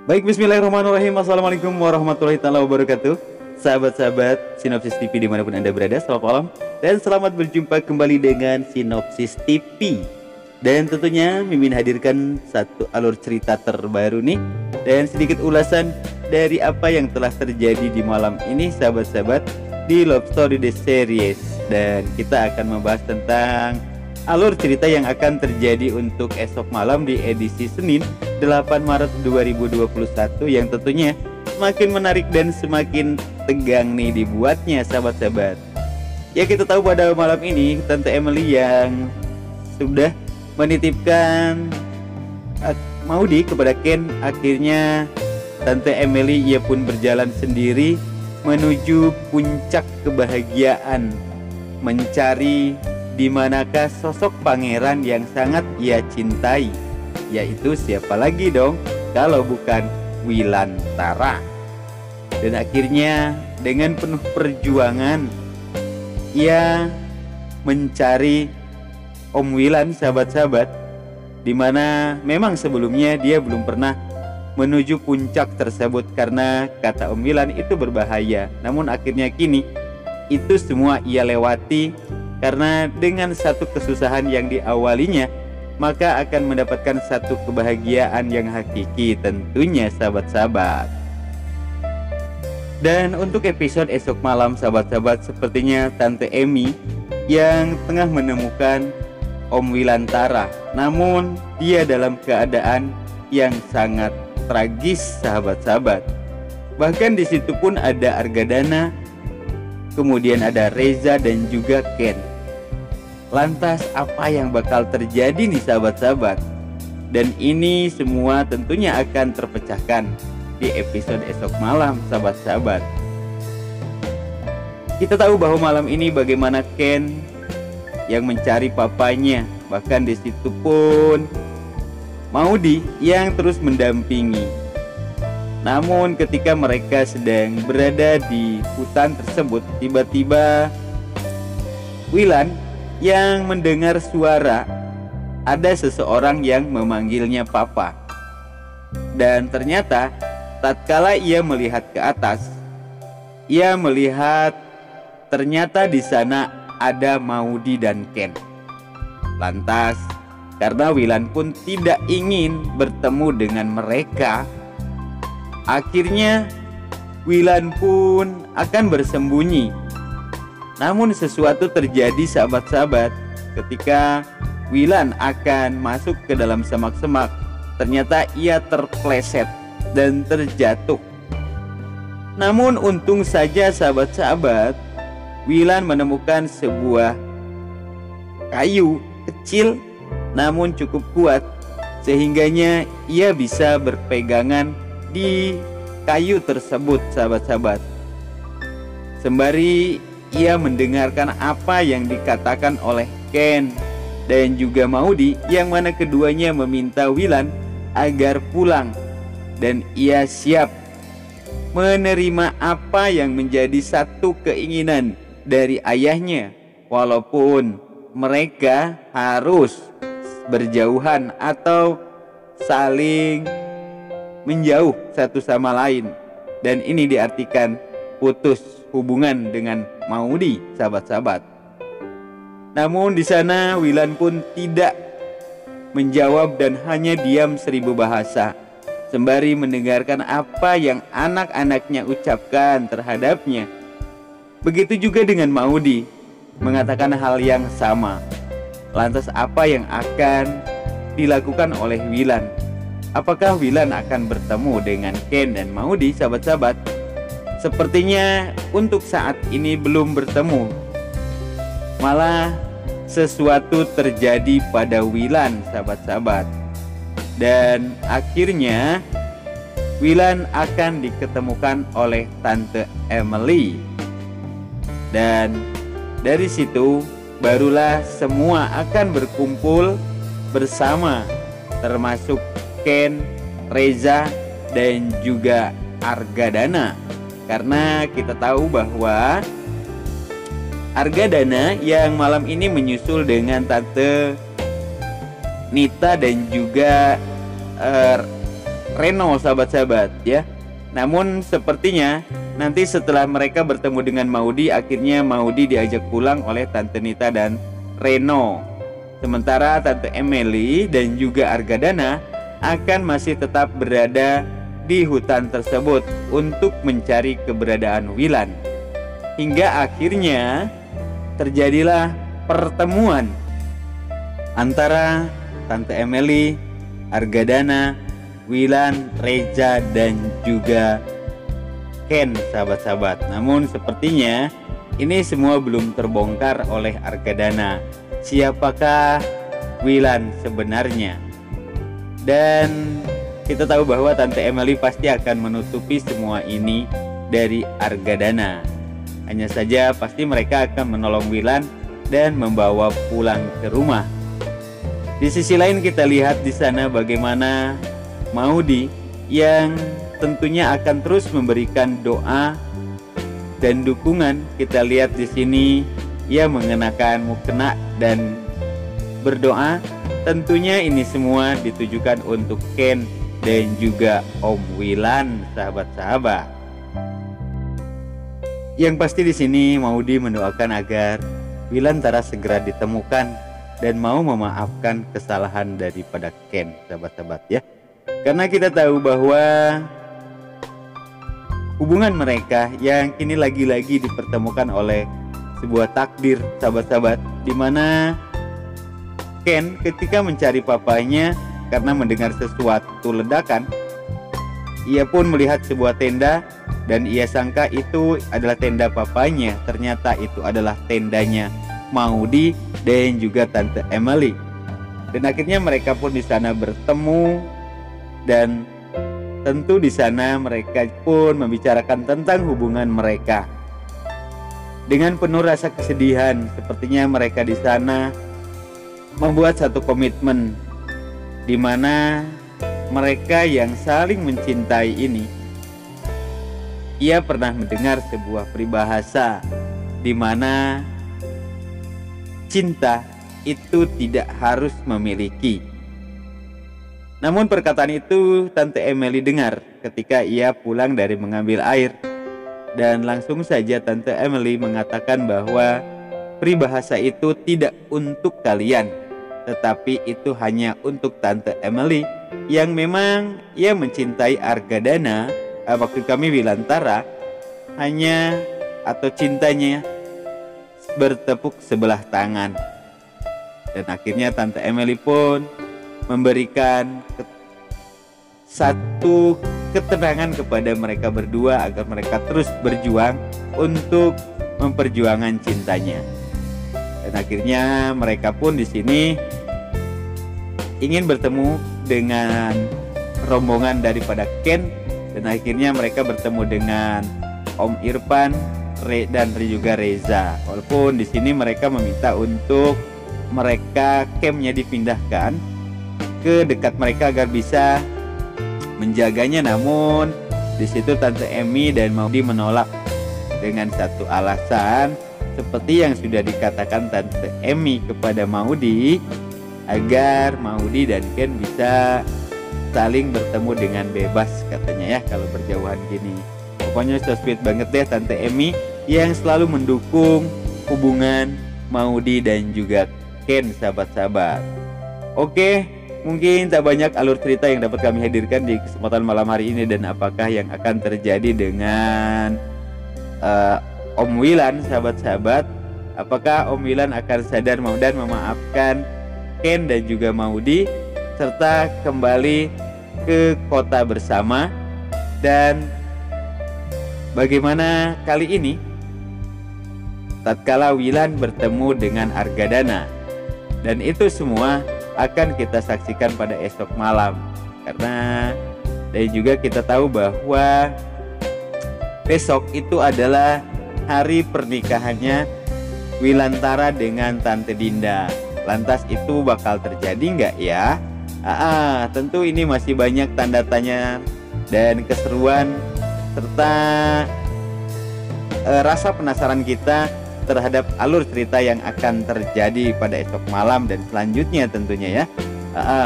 Baik, bismillahirrahmanirrahim. Assalamualaikum warahmatullahi taala wabarakatuh. Sahabat-sahabat Sinopsis TV dimanapun Anda berada, selamat malam dan selamat berjumpa kembali dengan Sinopsis TV. Dan tentunya Mimin hadirkan satu alur cerita terbaru nih, dan sedikit ulasan dari apa yang telah terjadi di malam ini sahabat-sahabat di Love Story The Series. Dan kita akan membahas tentang alur cerita yang akan terjadi untuk esok malam di edisi Senin 8 Maret 2021 yang tentunya semakin menarik dan semakin tegang nih dibuatnya sahabat-sahabat. Ya, kita tahu pada malam ini Tante Emily yang sudah menitipkan Maudy kepada Ken, akhirnya Tante Emily ia pun berjalan sendiri menuju puncak kebahagiaan, mencari di manakah sosok pangeran yang sangat ia cintai, yaitu siapa lagi dong kalau bukan Wilantara. Dan akhirnya dengan penuh perjuangan ia mencari Om Wilan sahabat-sahabat, dimana memang sebelumnya dia belum pernah menuju puncak tersebut karena kata Om Wilan itu berbahaya. Namun akhirnya kini itu semua ia lewati, karena dengan satu kesusahan yang diawalinya maka akan mendapatkan satu kebahagiaan yang hakiki tentunya sahabat-sahabat. Dan untuk episode esok malam sahabat-sahabat, sepertinya Tante Emi yang tengah menemukan Om Wilantara, namun dia dalam keadaan yang sangat tragis sahabat-sahabat. Bahkan di situ pun ada Argadana, kemudian ada Reza dan juga Ken. Lantas apa yang bakal terjadi nih sahabat-sahabat? Dan ini semua tentunya akan terpecahkan di episode esok malam sahabat-sahabat. Kita tahu bahwa malam ini bagaimana Ken yang mencari papanya, bahkan di situ pun Maudy yang terus mendampingi. Namun ketika mereka sedang berada di hutan tersebut, tiba-tiba Wilan yang mendengar suara ada seseorang yang memanggilnya papa. Dan ternyata tatkala ia melihat ke atas, ia melihat ternyata di sana ada Maudy dan Ken. Lantas karena Wilan pun tidak ingin bertemu dengan mereka, akhirnya Wilan pun akan bersembunyi. Namun sesuatu terjadi sahabat-sahabat ketika Wilan akan masuk ke dalam semak-semak. Ternyata ia terpleset dan terjatuh. Namun untung saja sahabat-sahabat, Wilan menemukan sebuah kayu kecil namun cukup kuat, sehingganya ia bisa berpegangan di kayu tersebut sahabat-sahabat. Sembari ia mendengarkan apa yang dikatakan oleh Ken dan juga Maudy, yang mana keduanya meminta Wilan agar pulang dan ia siap menerima apa yang menjadi satu keinginan dari ayahnya, walaupun mereka harus berjauhan atau saling menjauh satu sama lain. Dan ini diartikan putus hubungan dengan Maudy sahabat-sahabat. Namun di sana Wilan pun tidak menjawab dan hanya diam 1000 bahasa, sembari mendengarkan apa yang anak-anaknya ucapkan terhadapnya. Begitu juga dengan Maudy, mengatakan hal yang sama. Lantas apa yang akan dilakukan oleh Wilan? Apakah Wilan akan bertemu dengan Ken dan Maudy sahabat-sahabat? Sepertinya untuk saat ini belum bertemu. Malah sesuatu terjadi pada Wilan sahabat-sahabat. Dan akhirnya Wilan akan diketemukan oleh Tante Emily. Dan dari situ barulah semua akan berkumpul bersama, termasuk Ken, Reza dan juga Argadana. Karena kita tahu bahwa Argadana yang malam ini menyusul dengan Tante Nita dan juga Reno, sahabat-sahabat ya. Namun sepertinya nanti setelah mereka bertemu dengan Maudy, akhirnya Maudy diajak pulang oleh Tante Nita dan Reno. Sementara Tante Emily dan juga Argadana akan masih tetap berada di hutan tersebut untuk mencari keberadaan Wilan. Hingga akhirnya terjadilah pertemuan antara Tante Emily, Argadana, Wilan, Reza, dan juga Ken, sahabat-sahabat. Namun sepertinya ini semua belum terbongkar oleh Argadana. Siapakah Wilan sebenarnya? Dan kita tahu bahwa Tante Emily pasti akan menutupi semua ini dari Argadana. Hanya saja pasti mereka akan menolong Wilan dan membawa pulang ke rumah. Di sisi lain kita lihat di sana bagaimana Maudy yang tentunya akan terus memberikan doa dan dukungan. Kita lihat di sini ia mengenakan mukena dan berdoa. Tentunya ini semua ditujukan untuk Ken dan juga Om Wilan, sahabat-sahabat. Yang pasti di sini Maudy mendoakan agar Wilantara segera ditemukan dan mau memaafkan kesalahan daripada Ken, sahabat-sahabat ya. Karena kita tahu bahwa hubungan mereka yang kini lagi-lagi dipertemukan oleh sebuah takdir, sahabat-sahabat, di mana Ken ketika mencari papanya karena mendengar sesuatu ledakan, ia pun melihat sebuah tenda dan ia sangka itu adalah tenda papanya. Ternyata itu adalah tendanya Maudy dan juga Tante Emily. Dan akhirnya mereka pun di sana bertemu, dan tentu di sana mereka pun membicarakan tentang hubungan mereka. Dengan penuh rasa kesedihan, sepertinya mereka di sana membuat satu komitmen di mana mereka yang saling mencintai ini, ia pernah mendengar sebuah peribahasa di mana cinta itu tidak harus memiliki. Namun perkataan itu Tante Emily dengar ketika ia pulang dari mengambil air. Dan langsung saja Tante Emily mengatakan bahwa peribahasa itu tidak untuk kalian, tetapi itu hanya untuk Tante Emily yang memang ia mencintai Argadana. Waktu kami Wilantara hanya atau cintanya bertepuk sebelah tangan. Dan akhirnya Tante Emily pun memberikan satu ketenangan kepada mereka berdua agar mereka terus berjuang untuk memperjuangkan cintanya. Dan akhirnya mereka pun di sini ingin bertemu dengan rombongan daripada Ken, dan akhirnya mereka bertemu dengan Om Irfan dan juga Reza. Walaupun di sini mereka meminta untuk mereka campnya dipindahkan ke dekat mereka agar bisa menjaganya, namun di situ Tante Emmy dan Maudy menolak dengan satu alasan seperti yang sudah dikatakan Tante Emmy kepada Maudy, agar Maudy dan Ken bisa saling bertemu dengan bebas katanya ya kalau berjauhan gini. Pokoknya so sweet banget deh Tante Emmy yang selalu mendukung hubungan Maudy dan juga Ken, sahabat-sahabat. Oke, mungkin tak banyak alur cerita yang dapat kami hadirkan di kesempatan malam hari ini, dan apakah yang akan terjadi dengan Om Wilan, sahabat-sahabat. Apakah Om Wilan akan sadar dan memaafkan Ken dan juga Maudy serta kembali ke kota bersama? Dan bagaimana kali ini tatkala Wilan bertemu dengan Argadana? Dan itu semua akan kita saksikan pada esok malam. Karena dan juga kita tahu bahwa besok itu adalah hari pernikahannya Wilantara dengan Tante Dinda. Lantas itu bakal terjadi nggak ya? Tentu ini masih banyak tanda tanya dan keseruan serta rasa penasaran kita terhadap alur cerita yang akan terjadi pada esok malam dan selanjutnya tentunya ya.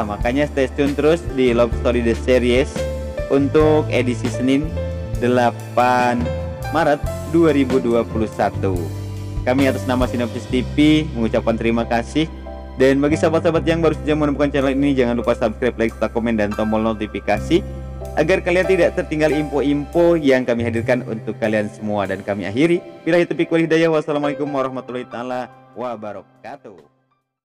Makanya stay tune terus di Love Story The Series untuk edisi Senin 8 Maret 2021. Kami atas nama Sinopsis TV mengucapkan terima kasih. Dan bagi sahabat-sahabat yang baru saja menemukan channel ini, jangan lupa subscribe, like, serta komen, dan tombol notifikasi agar kalian tidak tertinggal info-info yang kami hadirkan untuk kalian semua. Dan kami akhiri, billahi taufiq wal hidayah. Wassalamualaikum warahmatullahi taala wabarakatuh.